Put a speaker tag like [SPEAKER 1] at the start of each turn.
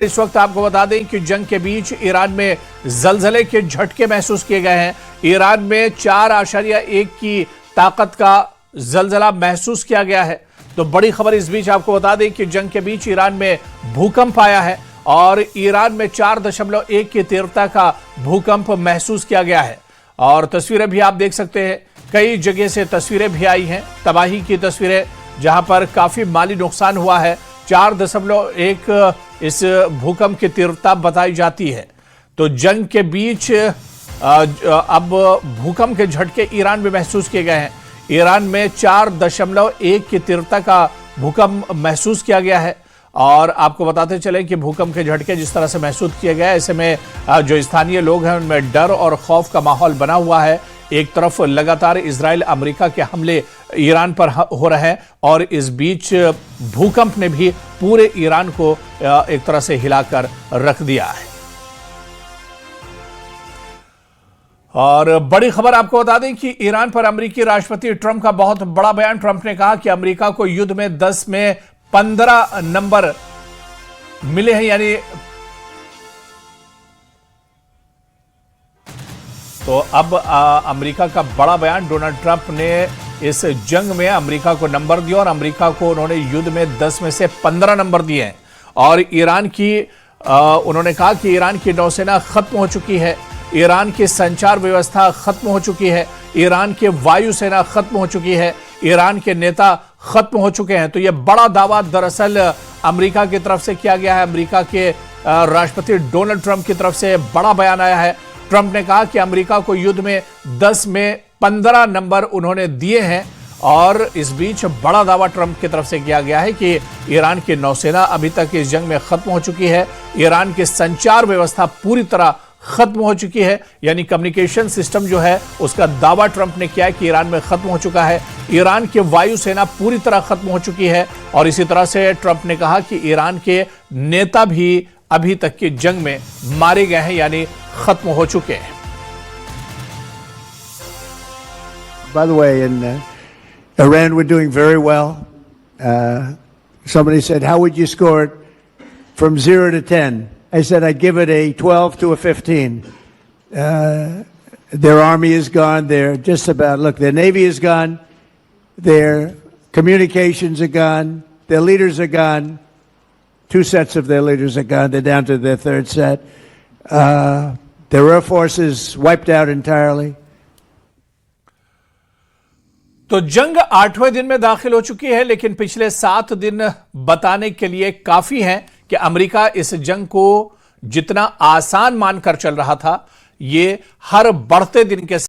[SPEAKER 1] इस वक्त आपको बता दें कि जंग के बीच ईरान में जलजले के झटके महसूस किए गए हैं। ईरान में 4.1 की ताकत का जलजला महसूस किया गया है। तो बड़ी खबर इस बीच आपको बता दें कि जंग के बीच ईरान में भूकंप आया है और ईरान में 4.1 की तीव्रता का भूकंप महसूस किया गया है। और तस्वीरें भी आप देख सकते हैं, कई जगह से तस्वीरें भी आई हैं, तबाही की तस्वीरें, जहां पर काफी माली नुकसान हुआ है। 4.1 इस भूकंप की तीव्रता बताई जाती है। तो जंग के बीच अब भूकंप के झटके ईरान में महसूस किए गए हैं। ईरान में 4.1 की तीव्रता का भूकंप महसूस किया गया है। और आपको बताते चले कि भूकंप के झटके जिस तरह से महसूस किए गए, ऐसे में जो स्थानीय लोग हैं उनमें डर और खौफ का माहौल बना हुआ है। एक तरफ लगातार इजराइल अमेरिका के हमले ईरान पर हो रहे हैं और इस बीच भूकंप ने भी पूरे ईरान को एक तरह से हिलाकर रख दिया है। और बड़ी खबर आपको बता दें कि ईरान पर अमेरिकी राष्ट्रपति ट्रंप का बहुत बड़ा बयान। ट्रंप ने कहा कि अमेरिका को युद्ध में 10 में 15 नंबर मिले हैं, यानी तो अब अमेरिका का बड़ा बयान। डोनाल्ड ट्रंप ने इस जंग में अमेरिका को नंबर दिया और अमेरिका को उन्होंने युद्ध में 10 में से 15 नंबर दिए हैं। और ईरान की उन्होंने कहा कि ईरान की नौसेना खत्म हो चुकी है, ईरान की संचार व्यवस्था खत्म हो चुकी है, ईरान की वायुसेना खत्म हो चुकी है, ईरान के नेता खत्म हो चुके हैं। तो यह बड़ा दावा दरअसल अमेरिका की तरफ से किया गया है। अमेरिका के राष्ट्रपति डोनाल्ड ट्रंप की तरफ से बड़ा बयान आया है। ट्रंप ने कहा कि अमेरिका को युद्ध में 10 में 15 नंबर उन्होंने दिए हैं। और इस बीच बड़ा दावा ट्रंप की तरफ से किया गया है कि ईरान की नौसेना अभी तक इस जंग में खत्म हो चुकी है, ईरान की संचार व्यवस्था पूरी तरह खत्म हो चुकी है, यानी कम्युनिकेशन सिस्टम जो है उसका दावा ट्रंप ने किया है कि ईरान में खत्म हो चुका है। ईरान की वायुसेना पूरी तरह खत्म हो चुकी है। और इसी तरह से ट्रंप ने कहा कि ईरान के नेता भी अभी तक की जंग में मारे गए हैं, यानी खत्म हो चुके हैं।
[SPEAKER 2] By the way, in Iran we're doing very well. Somebody said, how would you score it from 0 to 10? I said I'd give it a 12 to a 15. Their army is gone. They're just about, look, their navy is gone. Their communications are gone. Their leaders are gone. 2 sets of their leaders are gone. They're down to their 3rd set. Their air force is wiped out entirely.
[SPEAKER 1] तो जंग 8वें दिन में दाखिल हो चुकी है, लेकिन पिछले 7 दिन बताने के लिए काफी हैं कि अमेरिका इस जंग को जितना आसान मानकर चल रहा था, ये हर बढ़ते दिन के